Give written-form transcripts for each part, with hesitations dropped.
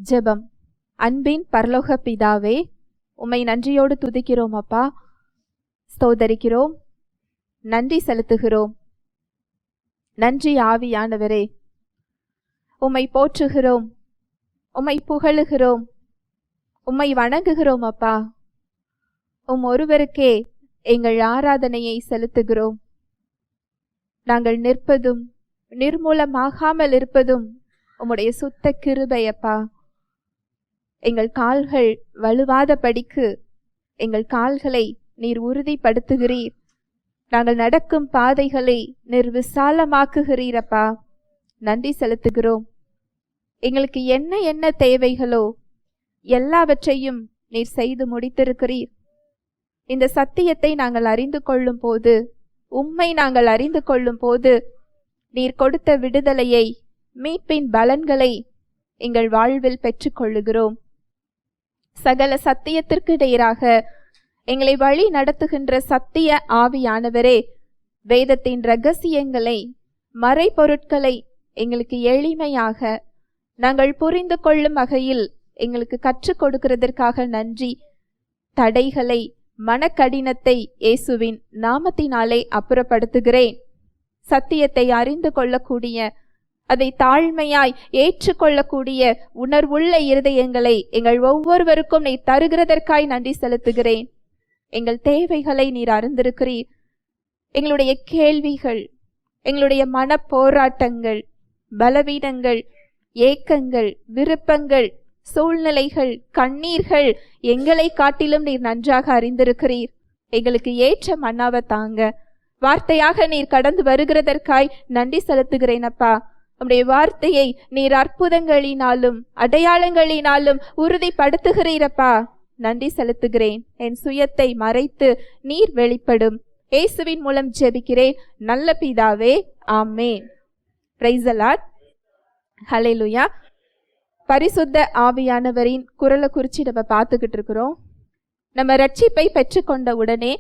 ஜெபம். அன்பின் பரலோக பிதாவே, உம்மை நன்றியோடு துதிக்கிறோம் அப்பா, ஸ்தோதரிக்கிறோம், நன்றி செலுத்துகிறோம். நன்றி ஆவியானவரே, உம்மை போற்றுகிறோம், உம்மை புகழுகிறோம், உம்மை வணங்குகிறோம் அப்பா. ஒருவருக்கே எங்கள் ஆராதனையை செலுத்துகிறோம். நாங்கள் நிற்பதும் நிர்மூலமாகாமல் இருப்பதும் உம்முடைய சுத்த கிருபை அப்பா. எங்கள் கால்கள் வலுவாதபடிக்கு எங்கள் கால்களை நீர் உறுதிப்படுத்துகிறீர். நாங்கள் நடக்கும் பாதைகளை நீர் விசாலமாக்குகிறீரப்பா. நன்றி செலுத்துகிறோம். எங்களுக்கு என்ன என்ன தேவைகளோ எல்லாவற்றையும் நீர் செய்து முடித்திருக்கிறீர். இந்த சத்தியத்தை நாங்கள் அறிந்து கொள்ளும் போது, உம்மை நாங்கள் அறிந்து கொள்ளும் போது, நீர் கொடுத்த விடுதலையை, மீட்பின் பலன்களை எங்கள் வாழ்வில் பெற்றுக்கொள்ளுகிறோம். சகல சத்தியத்திற்கு நேராக எங்களை வழி நடத்துகின்ற சத்திய ஆவியானவரே, வேதத்தின் இரகசியங்களை, மறைபொருட்களை எங்களுக்கு எளிமையாக நாங்கள் புரிந்து கொள்ளும் வகையில் எங்களுக்கு கற்றுக் கொடுக்கிறதற்காக நன்றி. தடைகளை, மனக்கடினத்தை இயேசுவின் நாமத்தினாலே அப்புறப்படுத்துகிறேன். சத்தியத்தை அறிந்து கொள்ளக்கூடிய, அதை தாழ்மையாய் ஏற்றுக்கொள்ளக்கூடிய உணர்வுள்ள இருதயங்களை எங்கள் ஒவ்வொருவருக்கும் நீர் தருகிறதற்காய் நன்றி செலுத்துகிறேன். எங்கள் தேவைகளை நீர் அறிந்திருக்கிறீர். எங்களுடைய கேள்விகள், எங்களுடைய மன போராட்டங்கள், பலவீனங்கள், ஏக்கங்கள், விருப்பங்கள், சூழ்நிலைகள், கண்ணீர்கள் எங்களை காட்டிலும் நீர் நன்றாக அறிந்திருக்கிறீர். எங்களுக்கு ஏற்ற மன்னாவை தாங்க. வார்த்தையாக நீர் கடந்து வருகிறதற்காய் நன்றி செலுத்துகிறேன் அப்பா. உம்முடைய வார்த்தையை நீர் அற்புதங்களினாலும் அடையாளங்களினாலும் உறுதிப்படுத்துகிறீரப்பா. நன்றி செலுத்துகிறேன். என் சுயத்தை மறைத்து நீர் வெளிப்படும். இயேசுவின் மூலம் ஜெபிக்கிறேன் நல்ல பிதாவே, ஆமென். Price the Lord. ஹல்லேலூயா. பரிசுத்த ஆவியானவரின் குரலை குறித்து நம்ம பார்த்துக்கிட்டு இருக்கிறோம். நம்ம ரட்சிப்பை பெற்றுக்கொண்ட உடனே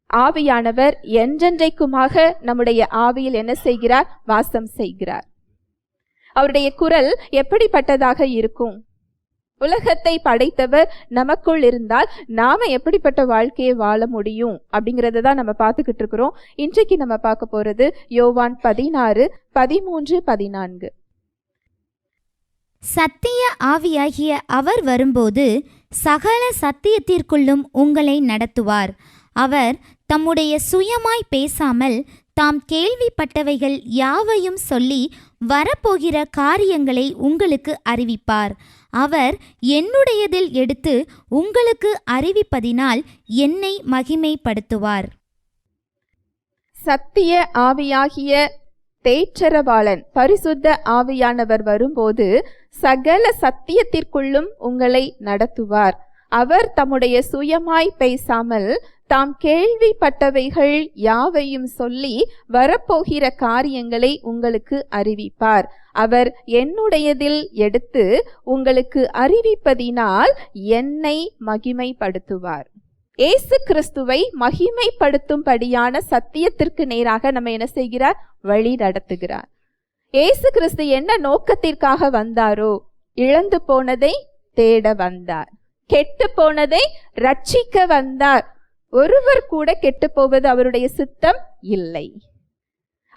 ஆவியானவர் என்றென்றைக்குமாக நம்முடைய ஆவியில் என்ன செய்கிறார்? வாசம் செய்கிறார். அவருடைய குரல் எப்படிப்பட்டதாக இருக்கும்? உலகத்தை படைத்தவர் நமக்குள் இருந்தால் நாம எப்படிப்பட்ட வாழ்க்கையை வாழ முடியும் அப்படிங்கறத தான் நம்ம பார்த்துக்கிட்டு இருக்கிறோம். இன்றைக்கு நம்ம பார்க்க போறது யோவான் 16:13-14. சத்திய ஆவியாகிய அவர் வரும்போது சகல சத்தியத்திற்குள்ளும் உங்களை நடத்துவார். அவர் தம்முடைய சுயமாய் பேசாமல் தாம் கேள்விப்பட்டவைகள் யாவையும் சொல்லி வரப்போகிற காரியங்களை உங்களுக்கு அறிவிப்பார். அவர் என்னுடையதில் எடுத்து உங்களுக்கு அறிவிப்பதினால் என்னை மகிமைப்படுத்துவார். சத்திய ஆவியாகிய தேற்றரவாளன் பரிசுத்த ஆவியானவர் வரும்போது சகல சத்தியத்திற்குள்ளும் உங்களை நடத்துவார். அவர் தம்முடைய சுயமாய் பேசாமல் தாம் கேள்விப்பட்டவைகள் யாவையும் சொல்லி வரப்போகிற காரியங்களை உங்களுக்கு அறிவிப்பார். அவர் என்னுடையதில் எடுத்து உங்களுக்கு அறிவிப்பதினால் என்னை மகிமைப்படுத்துவார். இயேசு கிறிஸ்துவை மகிமைப்படுத்தும்படியான சத்தியத்திற்கு நேராக நம்ம என்ன செய்கிறார்? வழி நடத்துகிறார். இயேசு கிறிஸ்து என்ன நோக்கத்திற்காக வந்தாரோ? இழந்து போனதை தேட வந்தார். கெட்டு போனதை ரட்சிக்க வந்தார். ஒருவர் கூட கெட்டு போவது அவருடைய சித்தம் இல்லை.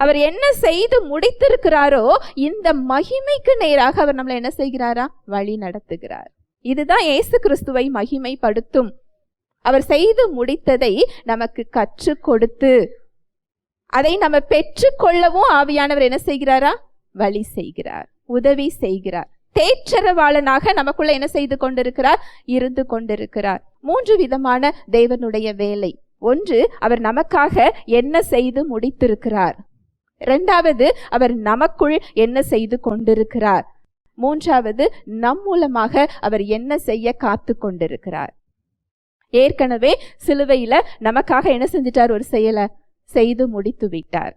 அவர் என்ன செய்து முடித்திருக்கிறாரோ இந்த மகிமைக்கு நேராக அவர் நம்மளை என்ன செய்கிறாரா? வழி நடத்துகிறார். இதுதான் இயேசு கிறிஸ்துவை மகிமைப்படுத்தும். அவர் செய்து முடித்ததை நமக்கு கற்றுக் கொடுத்து அதை நம்ம பெற்றுக்கொள்ளவும் ஆவியானவர் என்ன செய்கிறாரா? வழி செய்கிறார், உதவி செய்கிறார். தேற்றரவாளனாக நமக்குள்ள என்ன செய்து கொண்டிருக்கிறார்? இருந்து கொண்டிருக்கிறார். 3 விதமான தேவனுடைய வேலை. ஒன்று, அவர் நமக்காக என்ன செய்து முடித்திருக்கிறார். 2வது, அவர் நமக்குள் என்ன செய்து கொண்டிருக்கிறார். 3வது, நம் மூலமாக அவர் என்ன செய்ய காத்து கொண்டிருக்கிறார். ஏற்கனவே சிலுவையில நமக்காக என்ன செஞ்சிட்டார்? ஒரு செயலை செய்து முடித்து விட்டார்.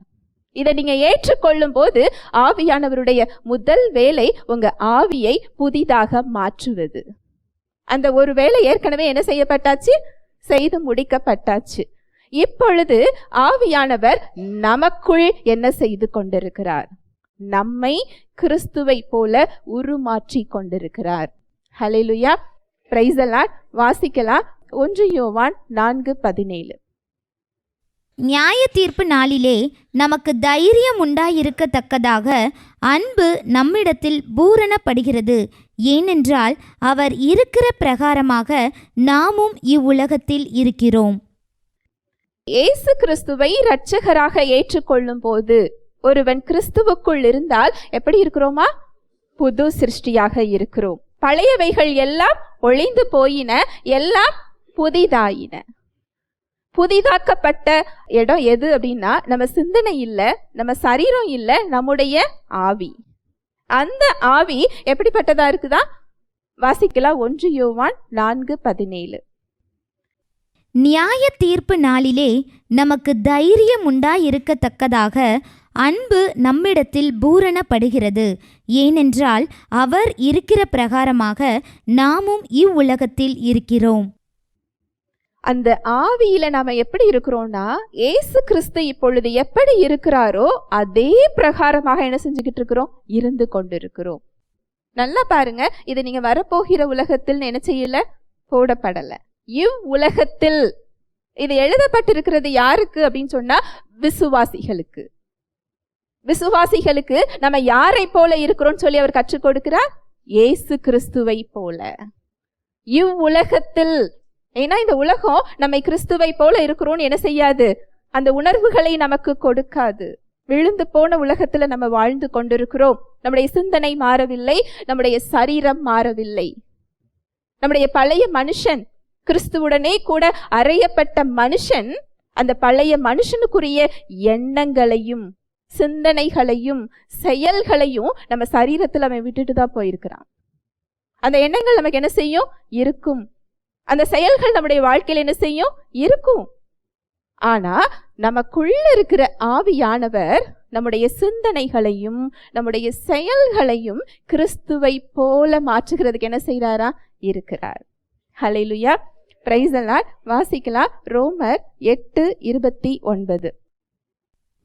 இதை நீங்க ஏற்றுக்கொள்ளும் போது ஆவியானவருடைய முதல் வேலை உங்க ஆவியை புதிதாக மாற்றுவது. அந்த ஒரு வேலை ஏற்கனவே என்ன செய்யப்பட்டாச்சு? செய்து முடிக்கப்பட்டாச்சு. இப்பொழுது ஆவியானவர் நமக்குள் என்ன செய்து கொண்டிருக்கிறார்? நம்மை கிறிஸ்துவை போல உருமாற்றி கொண்டிருக்கிறார். ஹல்லேலூயா, பிரைஸ் தி லார்ட். வாசிக்கலாம் 1 யோவான் 4:17. நியாய தீர்ப்பு நாளிலே நமக்கு தைரியம் உண்டாயிருக்கத்தக்கதாக அன்பு நம்மிடத்தில் பூரணப்படுகிறது. ஏனென்றால் அவர் இருக்கிற பிரகாரமாக நாமும் இவ்வுலகத்தில் இருக்கிறோம். இயேசு கிறிஸ்துவை இரட்சகராக ஏற்றுக்கொள்ளும் போது ஒருவன் கிறிஸ்துவுக்குள் இருந்தால் எப்படி இருக்கிறோமா? புது சிருஷ்டியாக இருக்கிறோம். பழையவைகள் எல்லாம் ஒழிந்து போயின, எல்லாம் புதிதாயின. புதிதாக்கப்பட்ட இடம் எது அப்படின்னா, நம்ம சிந்தனை இல்லை, நம்ம சரீரம் இல்லை, நம்முடைய ஆவி. அந்த ஆவி எப்படிப்பட்டதா இருக்குதா? வாசிக்கலாம் 1 யோவான் 4:17. நியாய தீர்ப்பு நாளிலே நமக்கு தைரியம் உண்டாயிருக்கத்தக்கதாக அன்பு நம்மிடத்தில் பூரணப்படுகிறது. ஏனென்றால் அவர் இருக்கிற பிரகாரமாக நாமும் இவ்வுலகத்தில் இருக்கிறோம். அந்த ஆவியில நாம எப்படி இருக்கிறோம்னா, இயேசு கிறிஸ்து இப்பொழுது எப்படி இருக்கிறாரோ அதே பிரகாரமாக என்ன செஞ்சுக்கிட்டு இருக்கிறோம்? இருந்து கொண்டிருக்கிறோம். நல்லா பாருங்க, இது நீங்க வரப்போகிற உலகத்தில் என்ன செய்யல, போடப்படல. இவ்வுலகத்தில் இது எழுதப்பட்டிருக்கிறது யாருக்கு அப்படின்னு சொன்னா, விசுவாசிகளுக்கு. விசுவாசிகளுக்கு நம்ம யாரை போல இருக்கிறோம்னு சொல்லி அவர் கற்றுக் கொடுக்கிறார்? இயேசு கிறிஸ்துவை போல. இவ்வுலகத்தில், ஏன்னா இந்த உலகம் நம்மை கிறிஸ்துவை போல இருக்கிறோம்னு என்ன செய்யாது? அந்த உணர்வுகளை நமக்கு கொடுக்காது. விழுந்து போன உலகத்துல நம்ம வாழ்ந்து கொண்டிருக்கிறோம். நம்முடைய சிந்தனை மாறவில்லை, நம்முடைய சரீரம் மாறவில்லை. நம்முடைய பழைய மனுஷன், கிறிஸ்துவுடனே கூட அறையப்பட்ட மனுஷன், அந்த பழைய மனுஷனுக்குரிய எண்ணங்களையும் சிந்தனைகளையும் செயல்களையும் நம்ம சரீரத்தில் அவன் விட்டுட்டு தான் போயிருக்கிறான். அந்த எண்ணங்கள் நமக்கு என்ன செய்யும்? இருக்கும். அந்த செயல்கள் நம்முடைய வாழ்க்கையில் என்ன செய்யும்? இருக்கும். ஆனா நமக்குள்ள இருக்கிற ஆவியானவர் நம்முடைய சிந்தனைகளையும் நம்முடைய செயல்களையும் கிறிஸ்துவை போல மாற்றுகிறதுக்கு என்ன செய்யறாரா? இருக்கிறார். ஹல்லேலூயா, பிரைஸ் தி லார்ட். வாசிக்கலாம் ரோமர் 8:29.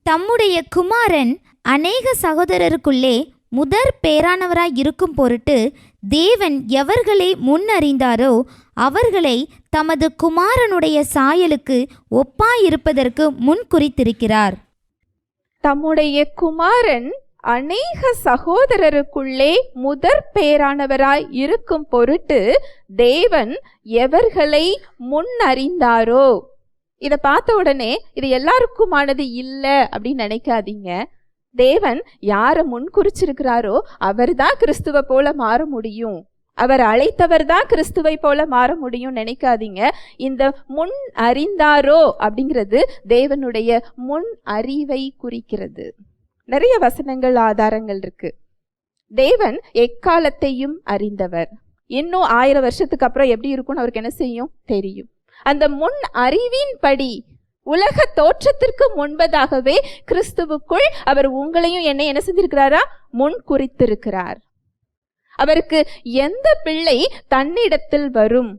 தம்முடைய குமாரன் அநேக சகோதரருக்குள்ளே முதற் பேரானவராய் இருக்கும் பொருட்டு தேவன் எவர்களை முன்னறிந்தாரோ அவர்களை தமது குமாரனுடைய சாயலுக்கு ஒப்பாயிருப்பதற்கு முன் குறித்திருக்கிறார். தம்முடைய குமாரன் அநேக சகோதரருக்குள்ளே முதற் பேரானவராய் இருக்கும் பொருட்டு தேவன் எவர்களை முன்னறிந்தாரோ. இதை பார்த்த உடனே இது எல்லாருக்குமானது இல்லை அப்படின்னு நினைக்காதீங்க. தேவன் யாரை முன் குறிச்சிருக்கிறாரோ அவர் தான் கிறிஸ்துவை போல மாற முடியும். அவர் அழைத்தவர் தான் கிறிஸ்துவை போல மாற முடியும் நினைக்காதீங்க. இந்த முன் அறிந்தாரோ அப்படிங்கிறது தேவனுடைய முன் அறிவை குறிக்கிறது. நிறைய வசனங்கள் ஆதாரங்கள் இருக்கு. தேவன் எக்காலத்தையும் அறிந்தவர். இன்னும் 1000 வருஷத்துக்கு அப்புறம் எப்படி இருக்கும்னு அவருக்கு என்ன செய்யும்? தெரியும். அந்த முன் அறிவின்படி உலக தோற்றத்திற்கு முன்பதாகவே கிறிஸ்துவுக்குள் அவர் உங்களையும் என்னை என்ன செஞ்சிருக்கிறாரா? முன் குறித்திருக்கிறார். அவருக்கு எந்த பிள்ளை தன்னிடத்தில் வரும்,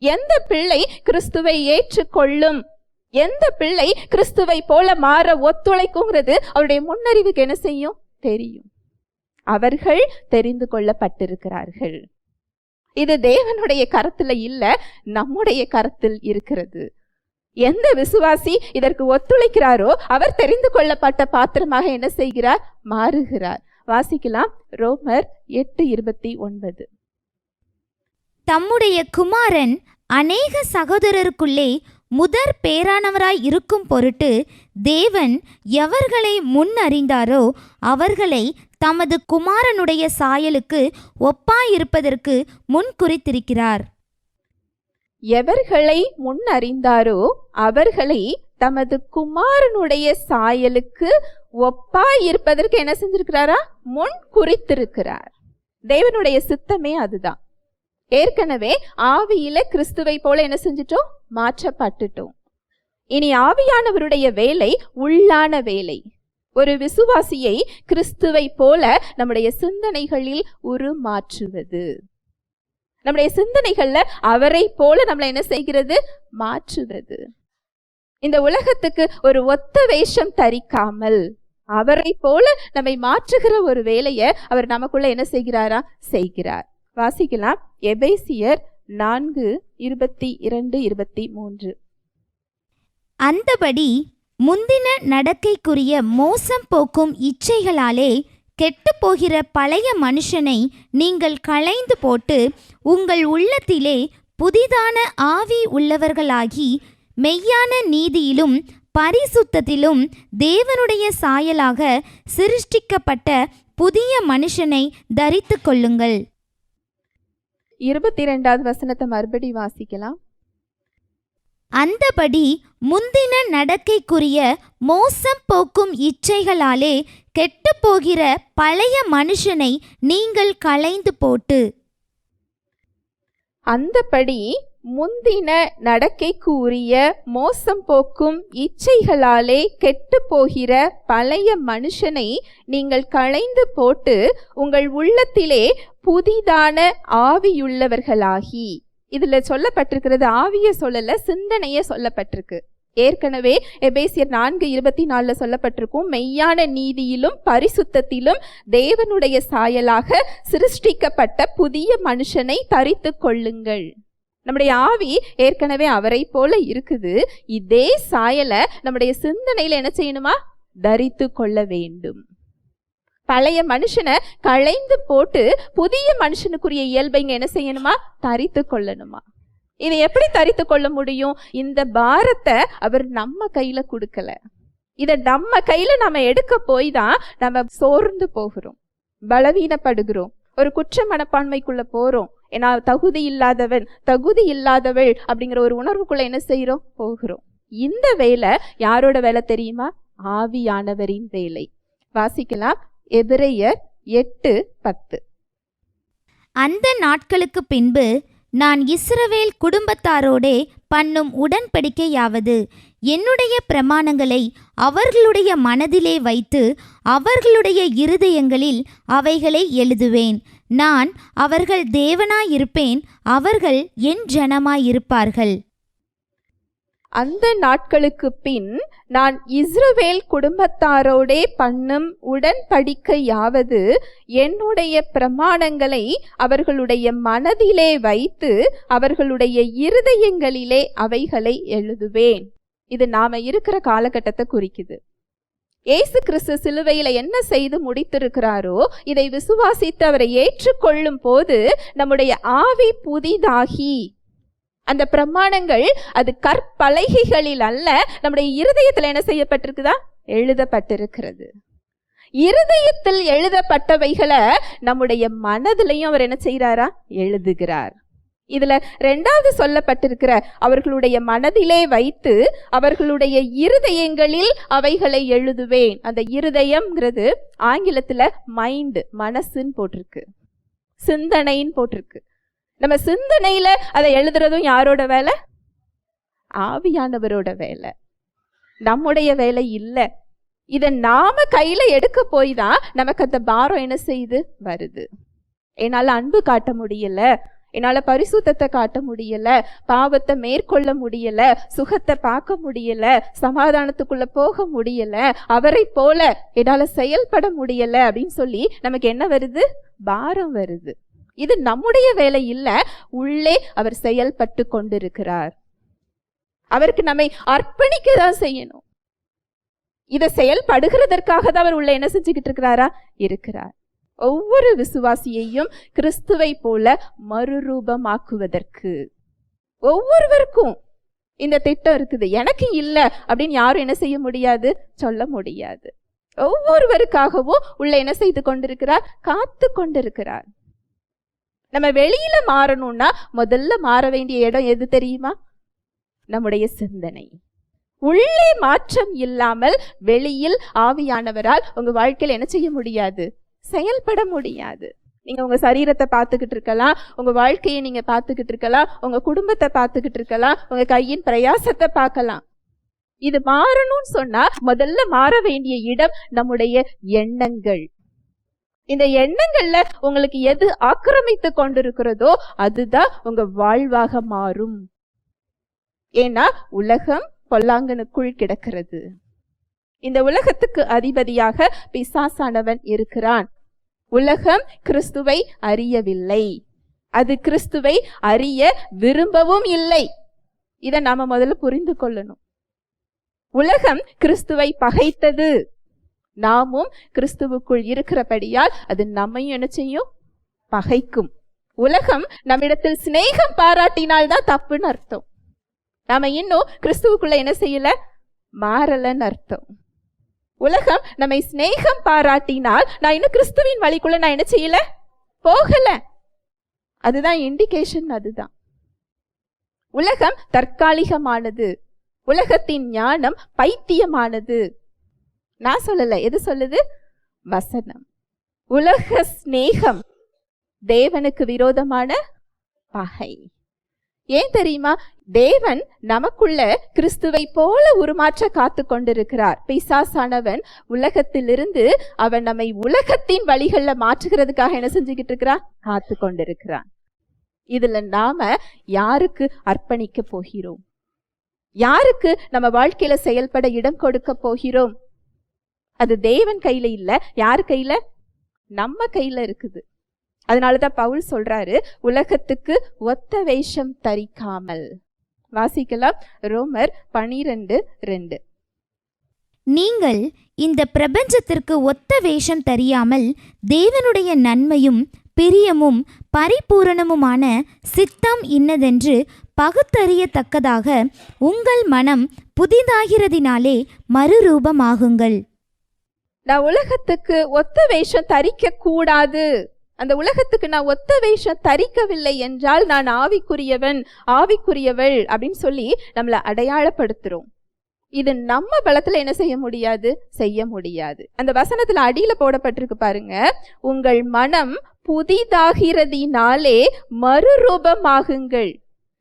எந்த பிள்ளை கிறிஸ்துவை ஏற்றுக்கொள்ளும், எந்த பிள்ளை கிறிஸ்துவை போல மாற ஒத்துழைக்குங்கிறது அவருடைய முன்னறிவுக்கு என்ன செய்யும்? தெரியும். அவர்கள் தெரிந்து கொள்ளப்பட்டிருக்கிறார்கள். இது தேவனுடைய கரத்துல இல்ல, நம்முடைய கரத்தில் இருக்கிறது. எந்த விசுவாசி இதற்கு ஒத்துழைக்கிறாரோ அவர் தெரிந்து கொள்ளப்பட்ட பாத்திரமாக என்ன செய்கிறார்? மாறுகிறார். வாசிக்கலாம் ரோமர் 8:29. தம்முடைய குமாரன் அநேக சகோதரருக்குள்ளே முதற் பேரானவராய் இருக்கும் பொருட்டு தேவன் எவர்களை முன் அறிந்தாரோ அவர்களை தமது குமாரனுடைய சாயலுக்கு ஒப்பாயிருப்பதற்கு முன் குறித்திருக்கிறார். எவர்களை முன் அறிந்தாரோ அவர்களை தமது குமாரனுடைய சாயலுக்கு ஒப்பாய் இருப்பதற்கு என்ன செஞ்சிருக்கிறாரா? முன் குறித்திருக்கிறார். தேவனுடைய சித்தமே அதுதான். ஏற்கனவே ஆவியில கிறிஸ்துவை போல என்ன செஞ்சிட்டோம்? மாற்றப்பட்டுட்டோம். இனி ஆவியானவருடைய வேலை உள்ளான வேலை. ஒரு விசுவாசியை கிறிஸ்துவை போல நம்முடைய சிந்தனைகளில் உருமாற்றுவது. நம்முடைய சிந்தனைகள்ல அவரை போல நம்மளை என்ன செய்கிறது? மாற்றுவது. இந்த உலகத்துக்கு ஒரு ஒத்த வேஷம் தரிக்காமல் அவரை போல நம்மை மாற்றுகிற ஒரு வேலையை அவர் நமக்குள்ள என்ன செய்கிறாரா? செய்கிறார். வாசிக்கலாம். எபேசியர் 4:22-23. அந்தபடி முந்தின நடக்கைக்குரிய மோசம் போக்கும் இச்சைகளாலே கெட்டுப்போகிற பழைய மனுஷனை நீங்கள் களைந்து போட்டு உங்கள் உள்ளத்திலே புதிதான ஆவி உள்ளவர்களாகி மெய்யான நீதியிலும் பரிசுத்தத்திலும் தேவனுடைய சாயலாக சிருஷ்டிக்கப்பட்ட புதிய மனுஷனை தரித்து கொள்ளுங்கள். 22வது வசனத்தை மறுபடி வாசிக்கலாம். அந்தபடி முந்தின நடக்கைக்குரிய மோசம் போக்கும் இச்சைகளாலே கெட்டுப்போகிற பழைய மனுஷனை நீங்கள் களைந்து போட்டு. அந்தபடி முந்தின நடக்கைக்கு உரிய மோசம் போக்கும் இச்சைகளாலே கெட்டு போகிற பழைய மனுஷனை நீங்கள் களைந்து போட்டு உங்கள் உள்ளத்திலே புதிதான ஆவியுள்ளவர்களாகி. இதுல சொல்லப்பட்டிருக்கிறது ஆவிய சொல்லல, சிந்தனைய சொல்லப்பட்டிருக்கு. ஏற்கனவே எபேசியர் 4:24 சொல்லப்பட்டிருக்கும், மெய்யான நீதியிலும் பரிசுத்தத்திலும் தேவனுடைய சாயலாக சிருஷ்டிக்கப்பட்ட புதிய மனுஷனை தரித்து கொள்ளுங்கள். நம்முடைய ஆவி ஏற்கனவே அவரை போல இருக்குது. இதே சாயலை நம்முடைய சிந்தனையில என்ன செய்யணுமா? தரித்து கொள்ள வேண்டும். பழைய மனுஷனை களைந்து போட்டு புதிய மனுஷனுக்குரிய இயல்பைங்க என்ன செய்யணுமா? தரித்து கொள்ளணுமா? இதை எப்படி தரித்து கொள்ள முடியும்? இந்த பாரத்தை அவர் நம்ம கையில கொடுக்கல. இதை நம்ம கையில நம்ம எடுக்க போய் தான் நம்ம சோர்ந்து போகிறோம், பலவீனப்படுகிறோம், ஒரு குற்ற மனப்பான்மைக்குள்ள போறோம். ஏன்னா தகுதி இல்லாதவன், தகுதி இல்லாதவள் அப்படிங்கிற ஒரு உணர்வுக்குள்ள என்ன செய்யறோம்? போகிறோம். இந்த வேலை யாரோட வேலை தெரியுமா? ஆவியானவரின் வேலை. வாசிக்கலாம். எபிரெயர் 8:10. அந்த நாட்களுக்கு பின்பு நான் இஸ்ரவேல் குடும்பத்தாரோடே பண்ணும் உடன்படிக்கையாவது, என்னுடைய பிரமாணங்களை அவர்களுடைய மனதிலே வைத்து அவர்களுடைய இருதயங்களில் அவைகளை எழுதுவேன். நான் அவர்கள் தேவனாயிருப்பேன், அவர்கள் என் ஜனமாயிருப்பார்கள். அந்த நாட்களுக்கு பின் நான் இஸ்ரவேல் குடும்பத்தாரோடே பண்ணும் உடன்படிக்கையாவது, என்னுடைய பிரமாணங்களை அவர்களுடைய மனதிலே வைத்து அவர்களுடைய இருதயங்களிலே அவைகளை எழுதுவேன். இது நாம இருக்கிற காலகட்டத்தை குறிக்குது. இயேசு கிறிஸ்து சிலுவையில என்ன செய்து முடித்திருக்கிறாரோ இதை விசுவாசித்து அவரை ஏற்றுக்கொள்ளும் போது நம்முடைய ஆவி புதிதாகி, அந்த பிரமாணங்கள் அது கற்பலகைகளில் அல்ல, நம்முடைய இருதயத்தில் என்ன செய்யப்பட்டிருக்குதா? எழுதப்பட்டிருக்கிறது. இருதயத்தில் எழுதப்பட்டவைகளை நம்முடைய மனதிலையும் அவர் என்ன செய்கிறாரா? எழுதுகிறார். இதுல 2வது சொல்லப்பட்டிருக்கிற அவர்களுடைய மனதிலே வைத்து அவர்களுடைய இருதயங்களில் அவைகளை எழுதுவேன். அந்த இருதயம்ங்கிறது ஆங்கிலத்துல மைண்ட், மனசுன்னு போட்டிருக்கு, சிந்தனைன்னு போட்டிருக்கு. நம்ம சிந்தனையில அதை எழுதுறதும் யாரோட வேலை? ஆவியானவரோட வேலை, நம்முடைய வேலை இல்லை. இதை நாம கையில எடுக்க போய் தான் நமக்கு அந்த பாரம் என்ன செய்து வருது. என்னால அன்பு காட்ட முடியல, என்னால பரிசுத்தத்தை காட்ட முடியல, பாவத்தை மேற்கொள்ள முடியல, சுகத்தை பார்க்க முடியல, சமாதானத்துக்குள்ள போக முடியல, அவரை போல என்னால செயல்பட முடியல அப்படின்னு சொல்லி நமக்கு என்ன வருது? பாரம் வருது. இது நம்முடைய வேலை இல்லை, உள்ளே அவர் செயல்பட்டு கொண்டிருக்கிறார். அவருக்கு நம்மை அர்ப்பணிக்க தான் செய்யணும். இதை செயல்படுகிறதற்காக தான் அவர் உள்ள என்ன செஞ்சுக்கிட்டு இருக்கிறாரா? இருக்கிறார். ஒவ்வொரு விசுவாசியையும் கிறிஸ்துவை போல மறுரூபமாக்குவதற்கு ஒவ்வொருவருக்கும் இந்த திட்டம் இருக்குது. எனக்கு இல்லை அப்படின்னு யாரும் என்ன செய்ய முடியாது, சொல்ல முடியாது. ஒவ்வொருவருக்காகவும் உள்ள என்ன செய்து கொண்டிருக்கிறார்? காத்து கொண்டிருக்கிறார். நம்ம வெளியில மாறணும்னா முதல்ல மாற வேண்டிய இடம் எது தெரியுமா? நம்முடைய சிந்தனை. உள்ளே மாற்றம் இல்லாமல் வெளியில் ஆவியானவரால் உங்க வாழ்க்கையில் என்ன செய்ய முடியாது? செயல்பட முடியாது. நீங்க உங்க சரீரத்தை பார்த்துக்கிட்டு இருக்கலாம், உங்க வாழ்க்கையை நீங்க பார்த்துக்கிட்டு இருக்கலாம், உங்க குடும்பத்தை பார்த்துக்கிட்டு இருக்கலாம், உங்க கையின் பிரயாசத்தை பார்க்கலாம். இது மாறணும்னு சொன்னா முதல்ல மாற வேண்டிய இடம் நம்முடைய எண்ணங்கள். இந்த எண்ணங்கள்ல உங்களுக்கு எது ஆக்கிரமித்து கொண்டிருக்கிறதோ அதுதான் உங்க வாழ்வாக மாறும். ஏன்னா உலகம் பொல்லாங்கனுக்குள் கிடக்கிறது. இந்த உலகத்துக்கு அதிபதியாக பிசாசானவன் இருக்கிறான். உலகம் கிறிஸ்துவை அறியவில்லை, அது கிறிஸ்துவை அறிய விரும்பவும் இல்லை. இதை நாம முதல்ல புரிந்து கொள்ளணும். உலகம் கிறிஸ்துவை பகைத்தது. நாமும் கிறிஸ்துவுக்குள் இருக்கிறபடியால் அது நம்மையும் என்ன செய்யும்? பகைக்கும். உலகம் நம்மிடத்தில் சிநேகம் பாராட்டினால்தான் தப்புன்னு அர்த்தம். நாம இன்னும் கிறிஸ்துவுக்குள்ள என்ன செய்யல? மாறலன்னு அர்த்தம். உலகம் நம்மை சிநேகம் பாராட்டினால் நான் இன்னும் கிறிஸ்துவின் வழிக்குள்ள நான் என்ன செய்யல? போகல. அதுதான் இண்டிகேஷன். அதுதான் உலகம் தற்காலிகமானது. உலகத்தின் ஞானம் பைத்தியமானது. நான் சொல்லல, எது சொல்லுது? வசனம். உலக சிநேகம் தேவனுக்கு விரோதமான பகை. ஏன் தெரியுமா? தேவன் நமக்குள்ள கிறிஸ்துவை போல உருமாற்ற காத்து கொண்டிருக்கிறார். பிசாசானவன் உலகத்திலிருந்து அவன் நம்மை உலகத்தின் வழிகள்ல மாற்றுகிறதுக்காக என்ன செஞ்சுக்கிட்டு இருக்கிறான்? காத்து கொண்டிருக்கிறான். இதுல நாம யாருக்கு அர்ப்பணிக்க போகிறோம்? யாருக்கு நம்ம வாழ்க்கையில செயல்பட இடம் கொடுக்க போகிறோம்? அது தேவன் கையில இல்ல. யார் கையில? நம்ம கையில இருக்குது. அதனாலதான் பவுல் சொல்றாரு, உலகத்துக்கு ஒத்த வேஷம் தரிக்காமல். வாசிக்கலாம், ரோமர் 12:2. நீங்கள் இந்த பிரபஞ்சத்திற்கு ஒத்த வேஷம் தெரியாமல் தேவனுடைய நன்மையும் பிரியமும் பரிபூரணமுமான சித்தம் இன்னதென்று பகுத்தறியத்தக்கதாக உங்கள் மனம் புதிதாகிறதினாலே மறுரூபமாகுங்கள். நான் உலகத்துக்கு ஒத்த வேஷம் தரிக்க கூடாது. அந்த உலகத்துக்கு நான் ஒத்த வேஷம் தரிக்கவில்லை என்றால் நான் ஆவிக்குரியவன், ஆவிக்குரியவள் அப்படின்னு சொல்லி நம்மளை அடையாளப்படுத்துறோம். இது நம்ம பலத்துல என்ன செய்ய முடியாது? செய்ய முடியாது. அந்த வசனத்துல அடியில போடப்பட்டிருக்கு பாருங்க, உங்கள் மனம் புதிதாகிறதினாலே மறுரூபமாகுங்கள்.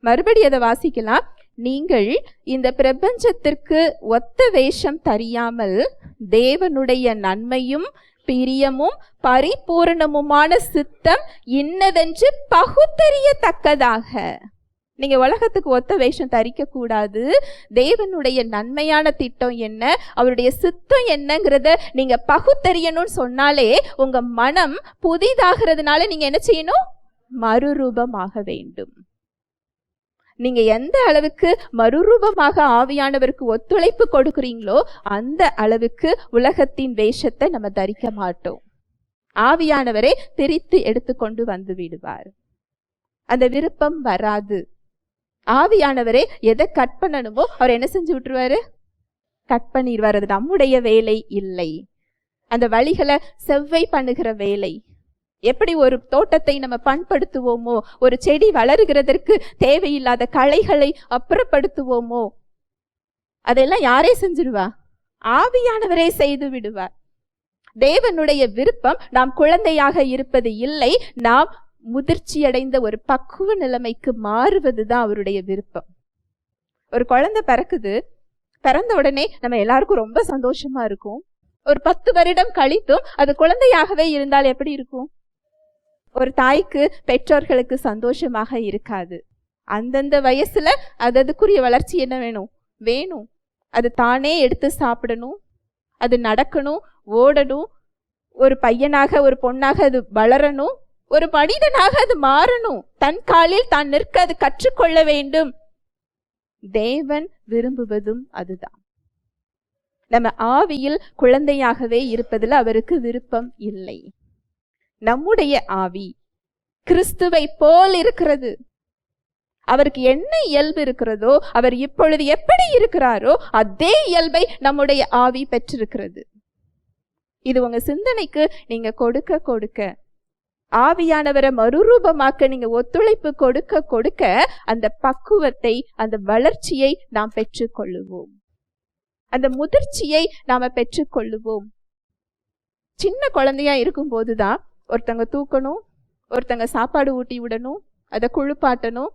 மறுபடி அதை வாசிக்கலாம். நீங்கள் இந்த பிரபஞ்சத்திற்கு ஒத்த வேஷம் தெரியாமல் தேவனுடைய நன்மையும் பிரியமும் பரிபூரணமுமான சித்தம் இன்னதென்று பகுத்தறியத்தக்கதாக. நீங்க உலகத்துக்கு ஒத்த வேஷம் தரிக்க கூடாது. தேவனுடைய நன்மையான திட்டம் என்ன, அவருடைய சித்தம் என்னங்கிறத நீங்க பகுத்தறியணும்னு சொன்னாலே உங்க மனம் புதிதாகிறதுனால நீங்க என்ன செய்யணும்? மறுரூபமாக வேண்டும். நீங்க எந்த அளவுக்கு மறுரூபமாக ஆவியானவருக்கு ஒத்துழைப்பு கொடுக்குறீங்களோ அந்த அளவுக்கு உலகத்தின் வேஷத்தை நம்ம தரிக்க மாட்டோம். ஆவியானவரே பிரித்து எடுத்து கொண்டு வந்து விடுவார். அந்த விருப்பம் வராது. ஆவியானவரே எதை கட் பண்ணணுமோ அவர் என்ன செஞ்சு விட்டுருவாரு? கட் பண்ணிடுவார். அது நம்முடைய வேலை இல்லை. அந்த வழிகளை செவ்வை பண்ணுகிற வேலை. எப்படி ஒரு தோட்டத்தை நம்ம பண்படுத்துவோமோ, ஒரு செடி வளருகிறதற்கு தேவையில்லாத களைகளை அப்புறப்படுத்துவோமோ, அதெல்லாம் யாரே செஞ்சிருவா? ஆவியானவரே செய்து விடுவார். தேவனுடைய விருப்பம் நாம் குழந்தையாக இருப்பது இல்லை, நாம் முதிர்ச்சியடைந்த ஒரு பக்குவ நிலைமைக்கு மாறுவதுதான் அவருடைய விருப்பம். ஒரு குழந்தை பிறக்குது, பிறந்த உடனே நம்ம எல்லாருக்கும் ரொம்ப சந்தோஷமா இருக்கும். ஒரு 10 வருடம் கழித்தும் அது குழந்தையாகவே இருந்தால் எப்படி இருக்கும்? ஒரு தாய்க்கு, பெற்றோர்களுக்கு சந்தோஷமாக இருக்காது. அந்தந்த வயசுல அதுக்குரிய வளர்ச்சி என்ன வேணும். அது தானே எடுத்து சாப்பிடணும், அது நடக்கணும், ஓடணும், ஒரு பையனாக ஒரு பொண்ணாக அது வளரணும், ஒரு மனிதனாக அது மாறணும், தன் காலில் தான் நிற்க அது கற்றுக்கொள்ள வேண்டும். தேவன் விரும்புவதும் அதுதான். நம்ம ஆவியில் குழந்தையாகவே இருப்பதில் அவருக்கு விருப்பம் இல்லை. நம்முடைய ஆவி கிறிஸ்துவை போல் இருக்கிறது. அவருக்கு என்ன இயல்பு இருக்கிறதோ, அவர் இப்பொழுது எப்படி இருக்கிறாரோ அதே இயல்பை நம்முடைய ஆவி பெற்றிருக்கிறது. இது உங்க சிந்தனைக்கு நீங்க கொடுக்க கொடுக்க, ஆவியானவரை மறுரூபமாக்க நீங்க ஒத்துழைப்பு கொடுக்க கொடுக்க அந்த பக்குவத்தை, அந்த வளர்ச்சியை நாம் பெற்றுக்கொள்ளுவோம். அந்த முதிர்ச்சியை நாம பெற்றுக்கொள்ளுவோம். சின்ன குழந்தையா இருக்கும் போதுதான் ஒருத்தங்க தூக்கணும், ஒருத்தங்க சாப்பாடு ஊட்டி விடணும், அதை குளிப்பாட்டணும்,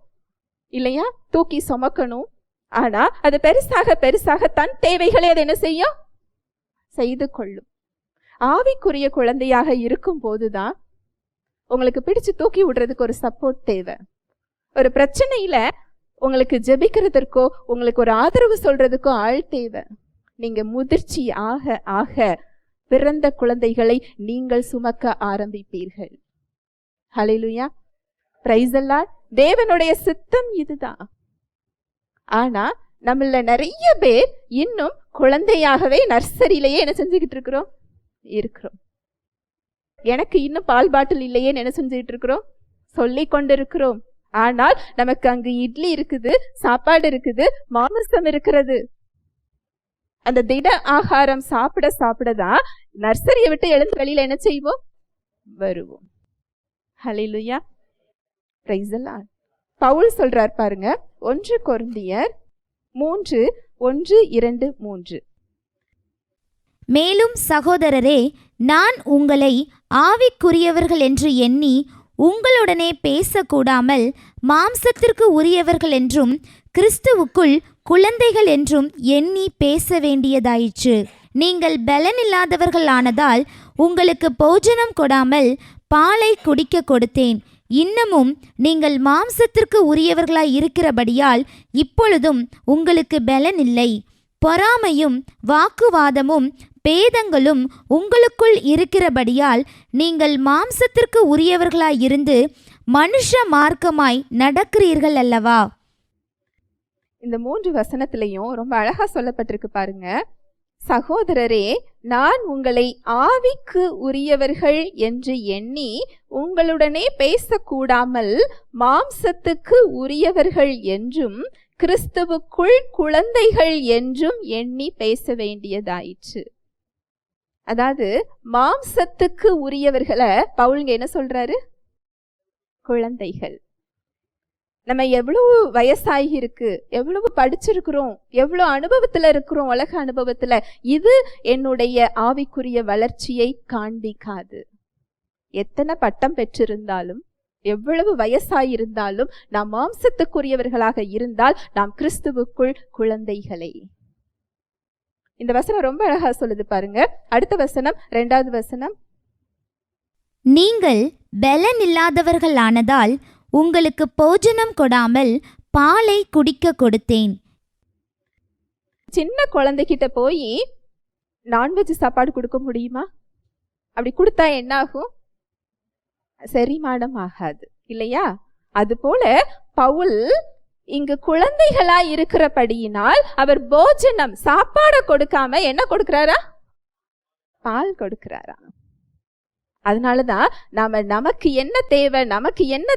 இல்லையா, தூக்கி சுமக்கணும். ஆனா அது பெருசாக பெருசாக தன் தேவைகளை அதை என்ன செய்யும்? செய்து கொள்ளும். ஆவிக்குரிய குழந்தையாக இருக்கும் போதுதான் உங்களுக்கு பிடிச்சு தூக்கி விடுறதுக்கு ஒரு சப்போர்ட் தேவை. ஒரு பிரச்சனையில உங்களுக்கு ஜெபிக்கிறதற்கோ உங்களுக்கு ஒரு ஆதரவு சொல்றதுக்கோ ஆள் தேவை. நீங்க முதிர்ச்சி ஆக ஆக பிறந்த குழந்தைகளை நீங்கள் சுமக்க ஆரம்பிப்பீர்கள். ஹல்லேலூயா, பிரைஸ் தி லார்ட். தேவனுடைய சித்தம் இதுதான். ஆனா நம்மள நிறைய பேர் இன்னும் குழந்தையாகவே நர்சரியிலேயே என்ன செஞ்சுக்கிட்டு இருக்கிறோம். எனக்கு இன்னும் பால் பாட்டில் இல்லையே என்ன செஞ்சுக்கிட்டு இருக்கிறோம், சொல்லி கொண்டிருக்கிறோம். ஆனால் நமக்கு அங்கு இட்லி இருக்குது, சாப்பாடு இருக்குது, மாமிசம் இருக்கிறது. அந்த திட ஆகாரம் சாப்பிட சாப்பிடதான் நர்சரியை விட்டு எழுந்து வெளியில என்ன செய்வோம், வருவோம். ஹல்லேலூயா, பிரைஸ் தி லார்ட். பவுல் சொல்றார் பாருங்க, 1 கொரிந்தியர் 3:1-2-3. மேலும் சகோதரரே, நான் உங்களை ஆவிக்குரியவர்கள் என்று எண்ணி உங்களுடனே பேசக்கூடாமல் மாம்சத்திற்கு உரியவர்கள் என்றும் கிறிஸ்துவுக்குள் குழந்தைகள் என்றும் எண்ணி பேச வேண்டியதாயிற்று. நீங்கள் பலனில்லாதவர்கள் ஆனதால் உங்களுக்கு போஜனம் கொடாமல் பாலை குடிக்க கொடுத்தேன். இன்னமும் நீங்கள் மாம்சத்திற்கு உரியவர்களாய் இருக்கிறபடியால் இப்பொழுதும் உங்களுக்கு பலன் இல்லை. பொறாமையும் வாக்குவாதமும் பேதங்களும் உங்களுக்குள் இருக்கிறபடியால் நீங்கள் மாம்சத்திற்கு உரியவர்களாய் இருந்து மனுஷ மார்க்கமாய் நடக்கிறீர்கள் அல்லவா. இந்த 3 வசனத்திலையும் ரொம்ப அழகா சொல்லப்பட்டிருக்கு பாருங்க. சகோதரரே, நான் உங்களை ஆவிக்கு உரியவர்கள் என்று எண்ணி உங்களுடனே பேசக்கூடாமல் மாம்சத்துக்கு உரியவர்கள் என்றும் கிறிஸ்துவுக்குள் குழந்தைகள் என்றும் எண்ணி பேச வேண்டியதாயிற்று. அதாவது மாம்சத்துக்கு உரியவர்களை பவுலுங்க என்ன சொல்றாரு, குழந்தைகள். நம்ம எவ்வளவு வயசாகி இருக்கு, எவ்வளவு படிச்சிருக்கிறோம், எவ்வளவு அனுபவத்துல இருக்கிறோம், உலக அனுபவத்துல, இது என்னுடைய ஆவிக்குரிய வளர்ச்சியை காண்பிக்காது. எத்தனை பட்டம் பெற்றிருந்தாலும், எவ்வளவு வயசாயிருந்தாலும், நாம் மாம்சத்துக்குரியவர்களாக இருந்தால் நாம் கிறிஸ்துவுக்குள் குழந்தைகளை. இந்த வசனம் ரொம்ப அழகா சொல்லுது பாருங்க. அடுத்த வசனம், 2வது வசனம். நீங்கள் பலன் இல்லாதவர்கள் ஆனதால் உங்களுக்கு போஜனம் கொடாமல் பாலை குடிக்க கொடுத்தேன். சின்ன குழந்தைகிட்ட போய் நான்வெஜ் சாப்பாடு கொடுக்க முடியுமா? அப்படி கொடுத்தா என்ன ஆகும்? செரிமானம் ஆகாது இல்லையா? அதுபோல பவுல் இங்கு குழந்தைகளா இருக்கிறபடியினால் அவர் போஜனம் சாப்பாடு கொடுக்காம என்ன கொடுக்கிறாரா? பால் கொடுக்கிறாரா? அதனாலதான் நாம நமக்கு என்ன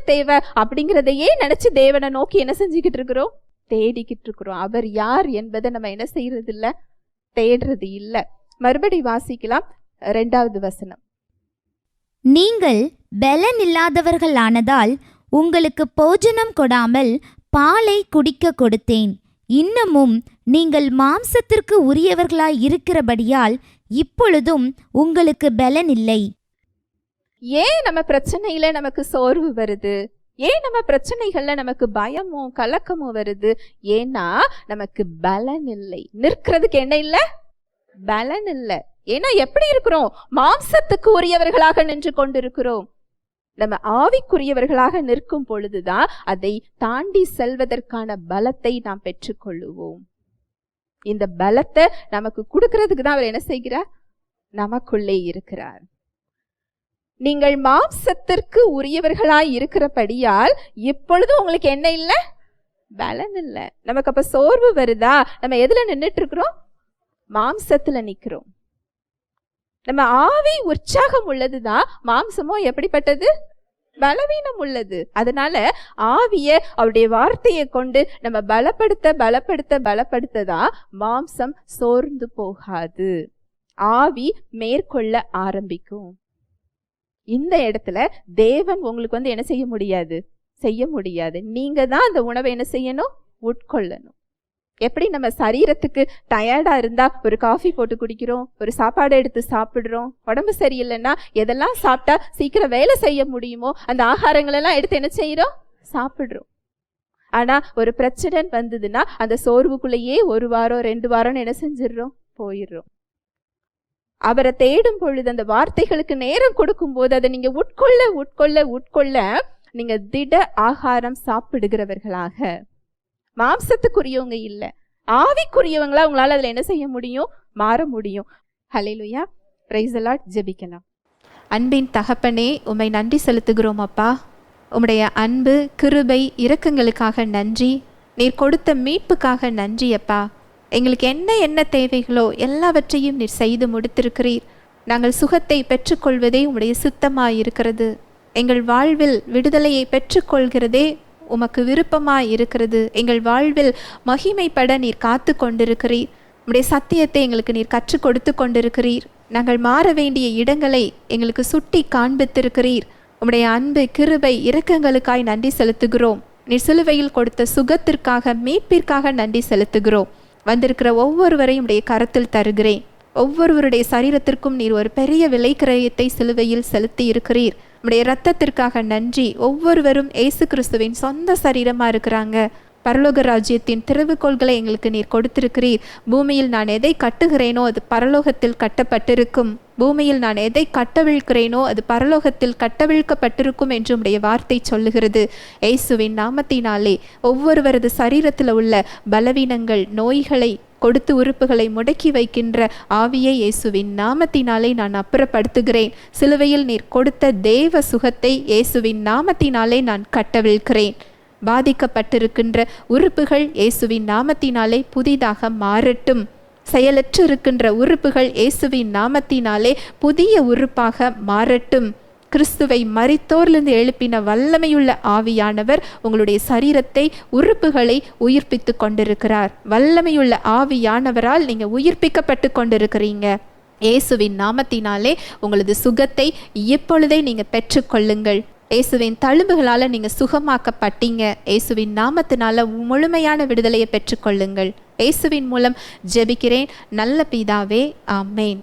தேவை அப்படிங்கிறதையே நினைச்சு தேவனை நோக்கி என்ன செஞ்சுக்கிட்டு இருக்கிறோம், தேடிக்கிட்டு இருக்கிறோம். அவர் யார் என்பதை நம்ம என்ன செய்யறது இல்ல, தேடுறது இல்ல. மறுபடி வாசிக்கலாம் 2வது வசனம். நீங்கள் பலன் இல்லாதவர்கள் ஆனதால் உங்களுக்கு போஜனம் கொடாமல் பாலை குடிக்க கொடுத்தேன். இன்னமும் நீங்கள் மாம்சத்திற்கு உரியவர்களாய் இருக்கிறபடியால் இப்பொழுதும் உங்களுக்கு பலன் இல்லை. ஏன் நம்ம பிரச்சனையில நமக்கு சோர்வு வருது? ஏன் நம்ம பிரச்சனைகள்ல நமக்கு பயமும் கலக்கமும் வருது? ஏன்னா நமக்கு பலன் இல்லை. நிற்கிறதுக்கு என்ன இல்லை? பலன் இல்லை. ஏன்னா எப்படி இருக்கிறோம்? மாம்சத்துக்கு உரியவர்களாக நின்று கொண்டிருக்கிறோம். நம்ம ஆவிக்குரியவர்களாக நிற்கும் பொழுதுதான் அதை தாண்டி செல்வதற்கான பலத்தை நாம் பெற்றுக்கொள்ளுவோம். இந்த பலத்தை நமக்கு கொடுக்கறதுக்கு தான் அவர் என்ன செய்கிறார்? நமக்குள்ளே இருக்கிறார். நீங்கள் மாம்சத்திற்கு உரியவர்களாய் இருக்கிறபடியால் இப்பொழுது உங்களுக்கு என்ன இல்லை? பலன் இல்லை. நமக்கு அப்ப சோர்வு வருதா? நம்ம எதுல நின்றுட்டு இருக்கிறோம்? மாம்சத்துல நிக்கிறோம். நம்ம ஆவி உற்சாகம் உள்ளதுதான், மாம்சமோ எப்படிப்பட்டது? பலவீனம் உள்ளது. அதனால ஆவிய அவருடைய வார்த்தையை கொண்டு நம்ம பலப்படுத்ததான் மாம்சம் சோர்ந்து போகாது, ஆவி மேற்கொள்ள ஆரம்பிக்கும். இந்த இடத்துல தேவன் உங்களுக்கு என்ன செய்ய முடியாது. நீங்க தான் அந்த உணவை என்ன செய்யணும்? உட்கொள்ளணும். எப்படி நம்ம சரீரத்துக்கு டயர்டா இருந்தா ஒரு காஃபி போட்டு குடிக்கிறோம், ஒரு சாப்பாடு எடுத்து சாப்பிடுறோம். உடம்பு சரியில்லைன்னா எதெல்லாம் சாப்பிட்டா சீக்கிரம் வேலை செய்ய முடியுமோ அந்த ஆகாரங்கள் எல்லாம் எடுத்து என்ன செய்யறோம்? சாப்பிடுறோம். ஆனா ஒரு பிரச்சனை வந்ததுன்னா அந்த சோர்வுக்குள்ளேயே 1 வாரம் 2 வாரம் என்ன செஞ்சிடறோம்? போயிடுறோம். அவரை தேடும் பொழுது, அந்த வார்த்தைகளுக்கு நேரம் கொடுக்கும் போது அதை நீங்க உட்கொள்ள நீங்க திட ஆகாரம் சாப்பிடுகிறவர்களாக, மாம்சத்துக்குரியவங்க இல்ல, ஆவிக்குரியவங்களா உங்களால் அதில் என்ன செய்ய முடியும்? மாற முடியும். ஹல்லேலூயா. Praise the lord. ஜெபிக்கலாம். அன்பின் தகப்பனே, உம்மை நன்றி செலுத்துகிறோம் அப்பா. உம்முடைய அன்பு, கிருபை, இரக்கங்களுக்காக நன்றி. நீர் கொடுத்த மீட்புக்காக நன்றி அப்பா. எங்களுக்கு என்ன தேவைகளோ எல்லாவற்றையும் நீர் செய்து முடித்திருக்கிறீர். நாங்கள் சுகத்தை பெற்றுக்கொள்வதே உம்முடைய சித்தமாயிருக்கிறது. எங்கள் வாழ்வில் விடுதலையை பெற்றுக்கொள்கிறதே உமக்கு விருப்பமாய் இருக்கிறது. எங்கள் வாழ்வில் மகிமைப்பட நீர் காத்து கொண்டிருக்கிறீர். உம்முடைய சத்தியத்தை எங்களுக்கு நீர் கற்றுக் கொடுத்து கொண்டிருக்கிறீர். நாங்கள் மாற வேண்டிய இடங்களை எங்களுக்கு சுட்டி காண்பித்திருக்கிறீர். உம்முடைய அன்பு, கிருபை, இரக்கங்களுக்காய் நன்றி செலுத்துகிறோம். நீர் சிலுவையில் கொடுத்த சுகத்திற்காக, மீட்பிற்காக நன்றி செலுத்துகிறோம். வந்திருக்கிற ஒவ்வொருவரையும் உடைய கரத்தில் தருகிறேன். ஒவ்வொருவருடைய சரீரத்திற்கும் நீர் ஒரு பெரிய விலை கிரயத்தை சிலுவையில் செலுத்தி இருக்கிறீர். உம்முடைய இரத்தத்திற்காக நன்றி. ஒவ்வொருவரும் இயேசு கிறிஸ்துவின் சொந்த சரீரமாக இருக்கிறாங்க. பரலோக ராஜ்யத்தின் திறவுகோள்களை எங்களுக்கு நீர் கொடுத்திருக்கிறீர். பூமியில் நான் எதை கட்டுகிறேனோ அது பரலோகத்தில் கட்டப்பட்டிருக்கும். பூமியில் நான் எதை கட்டவிழ்க்கிறேனோ அது பரலோகத்தில் கட்டவிழ்க்கப்பட்டிருக்கும் என்று உம்முடைய வார்த்தை சொல்லுகிறது. இயேசுவின் நாமத்தினாலே ஒவ்வொருவரது சரீரத்தில் உள்ள பலவீனங்கள், நோய்களை, கொடுத்து உறுப்புகளை முடக்கி வைக்கின்ற ஆவியை இயேசுவின் நாமத்தினாலே நான் அப்புறப்படுத்துகிறேன். சிலுவையில் நீர் கொடுத்த தேவ சுகத்தை இயேசுவின் நாமத்தினாலே நான் கட்டவிழ்க்கிறேன். பாதிக்கப்பட்டிருக்கின்ற உறுப்புகள் இயேசுவின் நாமத்தினாலே புதிதாக மாறட்டும். செயலற்று இருக்கின்ற உறுப்புகள் இயேசுவின் நாமத்தினாலே புதிய உறுப்பாக மாறட்டும். கிறிஸ்துவை மரித்தோரிலிருந்து எழுப்பின வல்லமையுள்ள ஆவியானவர் உங்களுடைய சரீரத்தை, உறுப்புகளை உயிர்ப்பித்து கொண்டிருக்கிறார். வல்லமையுள்ள ஆவியானவரால் நீங்கள் உயிர்ப்பிக்கப்பட்டு கொண்டிருக்கிறீங்க. இயேசுவின் நாமத்தினாலே உங்களது சுகத்தை இப்பொழுதே நீங்கள் பெற்றுக்கொள்ளுங்கள். இயேசுவின் தழும்புகளால் நீங்கள் சுகமாக்கப்பட்டீங்க. இயேசுவின் நாமத்தினால முழுமையான விடுதலையை பெற்றுக்கொள்ளுங்கள். இயேசுவின் மூலம் ஜெபிக்கிறேன் நல்ல பிதாவே, ஆமேன்.